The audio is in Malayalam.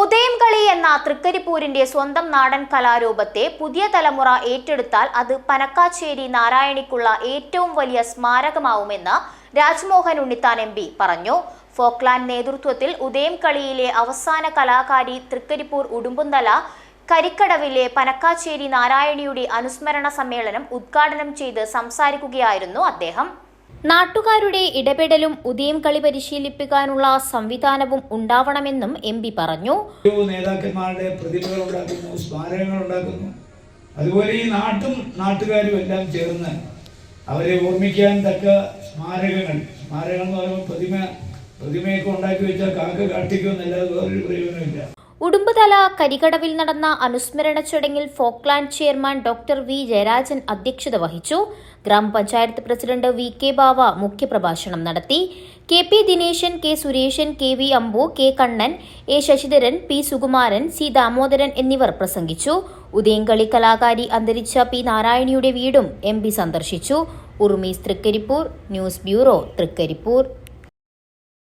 ഉദയംകളി എന്ന തൃക്കരിപ്പൂരിന്റെ സ്വന്തം നാടൻ കലാരൂപത്തെ പുതിയ തലമുറ ഏറ്റെടുത്താൽ അത് പനക്കാച്ചേരി നാരായണിക്കുള്ള ഏറ്റവും വലിയ സ്മാരകമാവുമെന്ന് രാജ്മോഹൻ ഉണ്ണിത്താൻ MP പറഞ്ഞു. ഫോക്ലാൻഡ് നേതൃത്വത്തിൽ ഉദയംകളിയിലെ അവസാന കലാകാരി തൃക്കരിപ്പൂർ ഉടുമ്പുന്തല കരിക്കടവിലെ പനക്കാച്ചേരി നാരായണിയുടെ അനുസ്മരണ സമ്മേളനം ഉദ്ഘാടനം ചെയ്ത് സംസാരിക്കുകയായിരുന്നു അദ്ദേഹം. നാട്ടുകാരുടെ ഇടപെടലും ഉദയംകളി പരിശീലിപ്പിക്കാനുള്ള സംവിധാനവും ഉണ്ടാവണമെന്നും MP പറഞ്ഞു. നേതാക്കന്മാരുടെ പ്രതിമകൾ ഉണ്ടാക്കുന്നു, സ്മാരകങ്ങൾ ഉണ്ടാക്കുന്നു. അതുപോലെ ഈ നാട്ടുകാരും എല്ലാം ചേർന്ന് അവരെ ഓർമ്മിക്കാൻ തക്ക സ്മാരകങ്ങൾ എന്ന് പറയുമ്പോൾ പ്രതിമയൊക്കെ ഉണ്ടാക്കി വെച്ചാൽ കാക്ക കാട്ടിക്കുമെന്നല്ലാതെ വേറൊരു പ്രയോജനമില്ല. ഉടുമ്പുതല കരികടവിൽ നടന്ന അനുസ്മരണ ചടങ്ങിൽ Folkland chairman doctor V. Jayarajan അധ്യക്ഷത വഹിച്ചു. ഗ്രാമപഞ്ചായത്ത് പ്രസിഡന്റ് VK ബാവ മുഖ്യപ്രഭാഷണം നടത്തി. KP Dineshan, K. Sureshan, KV Ambu, K. Kannan, A. Sasidharan, P. Sukumaran, C. Damodaran എന്നിവർ പ്രസംഗിച്ചു. ഉദയംകളി കലാകാരി അന്തരിച്ച P. നാരായണിയുടെ വീടും MP സന്ദർശിച്ചു. ഉറുമീസ് തൃക്കരിപ്പൂർ, ന്യൂസ് ബ്യൂറോ, തൃക്കരിപ്പൂർ.